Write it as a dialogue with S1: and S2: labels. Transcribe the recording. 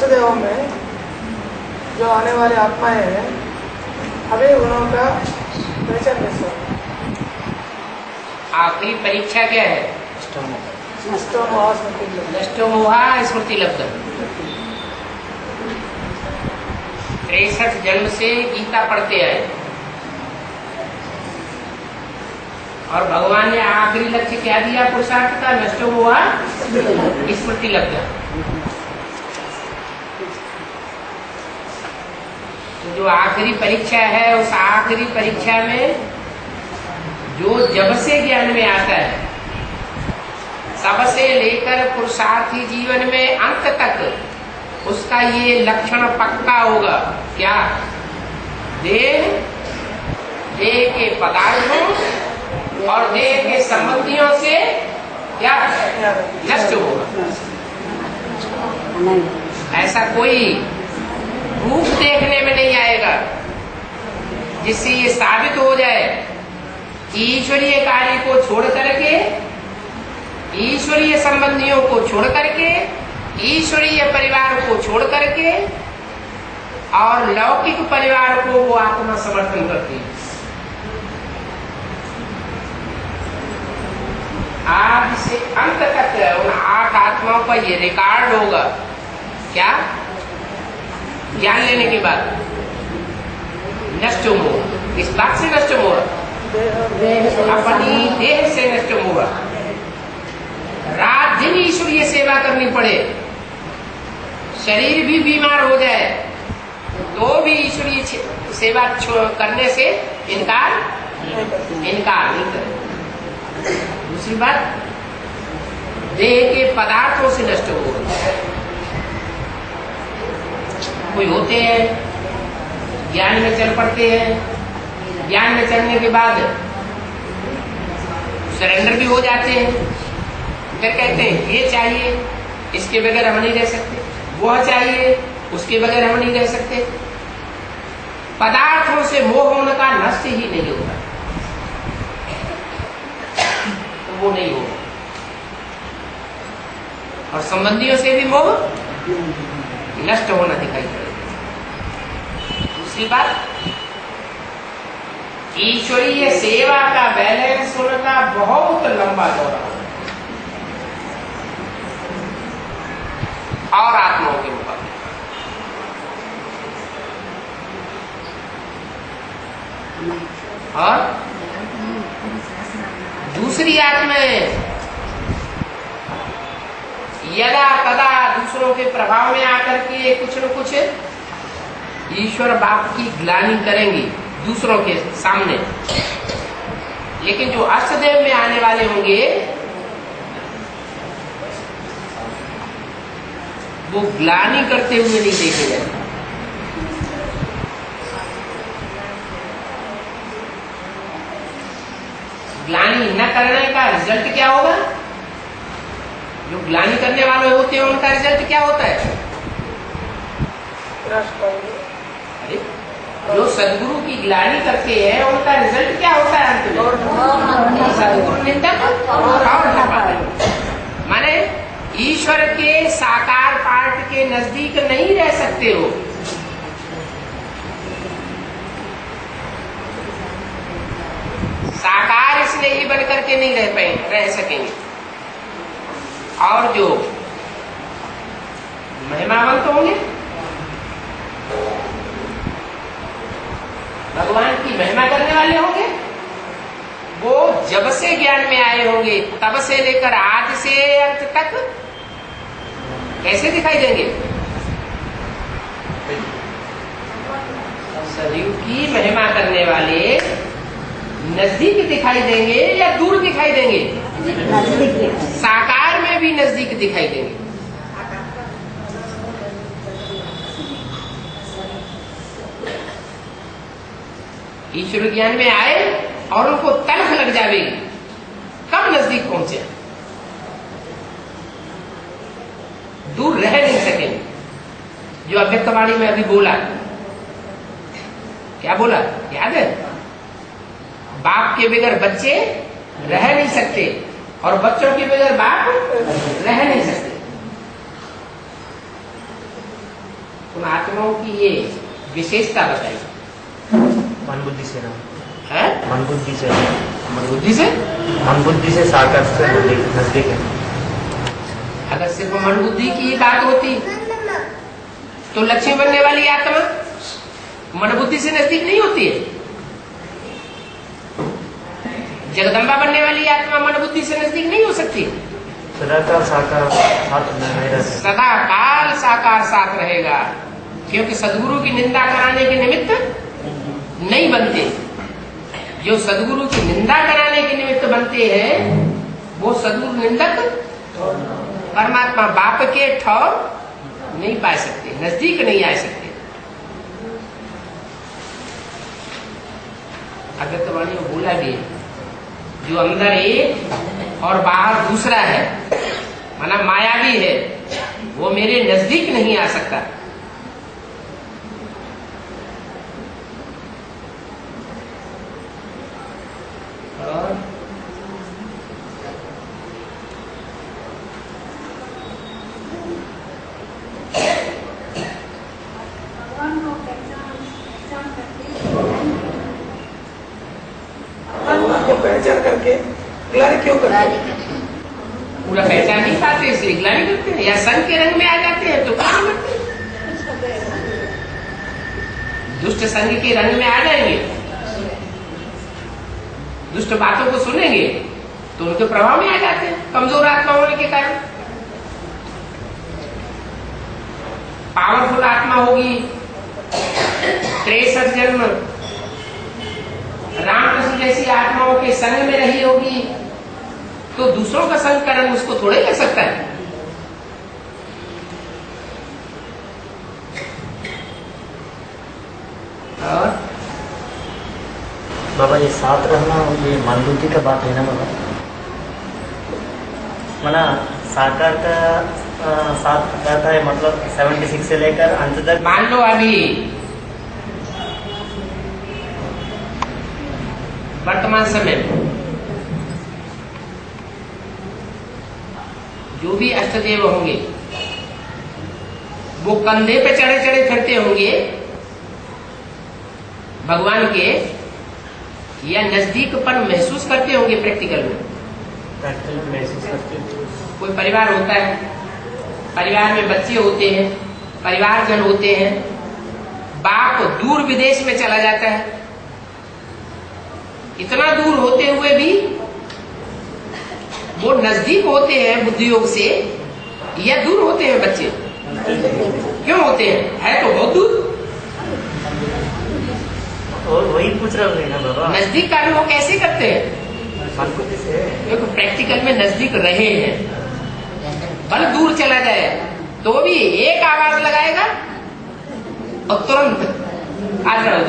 S1: अष्टदेवों में जो आने वाले आत्माएं हैं, अभी उनका परिचय कैसे होगा?
S2: आखिरी परीक्षा क्या है?
S1: नष्टो मोहा स्मृति लब्धम।
S2: नष्टो मोहा स्मृति लब्धम। 63 जन्म से गीता पढ़ते आए और भगवान ने आखिरी लक्ष्य क्या दिया पुरुषार्थ का? नष्टो मोहा स्मृति लब्धम। तो जो आखिरी परीक्षा है, उस आखिरी परीक्षा में जो जब से ज्ञान में आता है, सबसे लेकर पुरुषार्थी जीवन में अंत तक उसका ये लक्षण पक्का होगा। क्या? देह, देह के पदार्थों और देह के संबंधियों से क्या नष्ट होगा। ऐसा कोई रूप देखने में नहीं आएगा जिससे ये साबित हो जाए कि ईश्वरीय कार्य को छोड़ करके, ईश्वरीय संबंधियों को छोड़ करके, ईश्वरीय परिवार को छोड़ करके और लौकिक परिवार को वो आत्मा समर्थन करती है। आज से अंत तक उन 8 आत्माओं का ये रिकॉर्ड होगा। क्या? ज्ञान लेने के बाद नष्ट मोह, इस बात से नष्ट मोह, अपनी देह से नष्ट मोह। रात दिन ईश्वरीय सेवा करनी पड़े, शरीर भी बीमार हो जाए तो भी ईश्वरीय सेवा करने से इनकार नहीं करे। दूसरी बात, देह के पदार्थों से नष्ट हो। कोई होते हैं ज्ञान में चल पड़ते हैं, ज्ञान में चलने के बाद सरेंडर भी हो जाते हैं, फिर कहते हैं ये चाहिए, इसके बगैर हम नहीं रह सकते, वह चाहिए, उसके बगैर हम नहीं रह सकते। पदार्थों से मोह होने का नष्ट ही नहीं होता, तो वो नहीं होगा। और संबंधियों से भी मोह नष्ट होना दिखाई पड़ेगा। दूसरी बात, ईश्वरीय सेवा का बैलेंस उनका बहुत लंबा चौड़ा और आत्माओं के मुकाबले। और दूसरी आत्माएं यदा तदा दूसरों के प्रभाव में आकर के कुछ न कुछ ईश्वर बाप की ग्लानि करेंगी दूसरों के सामने, लेकिन जो अष्टदेव में आने वाले होंगे वो ग्लानि करते हुए नहीं देखे जाएंगे। ग्लानि न करने का रिजल्ट क्या होगा? जो ग्लानि करने वाले होते हैं उनका रिजल्ट क्या होता है? अरे जो सदगुरु की ग्लानि करते हैं उनका रिजल्ट क्या होता है अंत में? सदगुरु निंदक और माने ईश्वर के साकार पार्ट के नजदीक नहीं रह सकते हो। साकार इसलिए ही बन करके नहीं रह सकेंगे। और जो महिमावंत होंगे, भगवान की महिमा करने वाले होंगे, वो जब से ज्ञान में आए होंगे तब से लेकर आज से अंत तक कैसे दिखाई देंगे? सजीव की महिमा करने वाले नजदीक दिखाई देंगे या दूर दिखाई देंगे? साकार में भी नजदीक दिखाई देंगे। ईश्वर ज्ञान में आए और उनको तलख लग जाएगी, कब नजदीक पहुंचे, दूर रह नहीं सकेंगे। जो अव्यक्तवाणी में अभी बोला, क्या बोला याद है? बाप के बगैर बच्चे रह नहीं सकते और बच्चों के बगैर बाप रह नहीं सकते। उन आत्माओं की ये विशेषता बताई।
S3: मन बुद्धि से ना,
S2: है
S3: मन बुद्धि से,
S2: मन बुद्धि से,
S3: मन बुद्धि से साकार से नजदीक है।
S2: अगर सिर्फ मन बुद्धि की ही बात होती तो लक्ष्मी बनने वाली आत्मा मन बुद्धि से नजदीक नहीं होती है। जगदम्बा बनने वाली आत्मा मन बुद्धि से नजदीक नहीं हो सकती।
S3: सदाकाल साकार साथ नहीं रहते।
S2: सदा काल साकार साथ रहेगा, क्योंकि सदगुरु की निंदा कराने के निमित्त नहीं बनते। जो सदगुरु की निंदा कराने के निमित्त बनते हैं वो सदगुरु निंदक परमात्मा बाप के ठौर नहीं पा सकते, नजदीक नहीं आ सकते। अगत्यवाणी में बोला भी है, जो अंदर एक और बाहर दूसरा है, माना मायावी है, वो मेरे नजदीक नहीं आ सकता। और
S1: भगवान को पहचान करके ग्लानि क्यों करते हैं?
S2: पूरा पहचान नहीं पाते इसलिए ग्लानि करते हैं, या संग के रंग में आ जाते हैं तो क्या करते हैं? दुष्ट संग के रंग में आ जाएंगे, दुष्ट बातों को सुनेंगे तो उनके प्रभाव में आ जाते हैं, कमजोर आत्मा होने के कारण। पावरफुल आत्मा होगी, 63 जन्म रामकृष्ण जैसी आत्माओं के संग में रही होगी, तो दूसरों का संग करन उसको थोड़े कर सकता है। और
S3: बाबा ये साथ रहना, ये मन बुद्धि का बात है ना बाबा। मना साकार का साथ रहता है, मतलब 76 से लेकर अंत तक।
S2: मान लो अभी वर्तमान समय में जो भी अष्टदेव होंगे वो कंधे पे चढ़े चढ़े फिरते होंगे भगवान के, या नजदीकपन महसूस करते होंगे प्रैक्टिकल में?
S3: प्रैक्टिकल में महसूस करते हैं।
S2: कोई परिवार होता है, परिवार में बच्चे होते हैं, परिवारजन होते हैं, बाप दूर विदेश में चला जाता है, इतना दूर होते हुए भी वो नजदीक होते हैं बुद्धि योग से, या दूर होते हैं बच्चे? क्यों होते हैं? है तो बहुत दूर।
S3: और वही पूछ रहा हूँ ना बाबा,
S2: नजदीक का अनुभव कैसे करते हैं?
S3: मन बुद्धि से।
S2: क्योंकि प्रैक्टिकल में नजदीक रहे हैं, भले दूर चला जाए तो भी एक आवाज लगाएगा और तुरंत आ जाओ।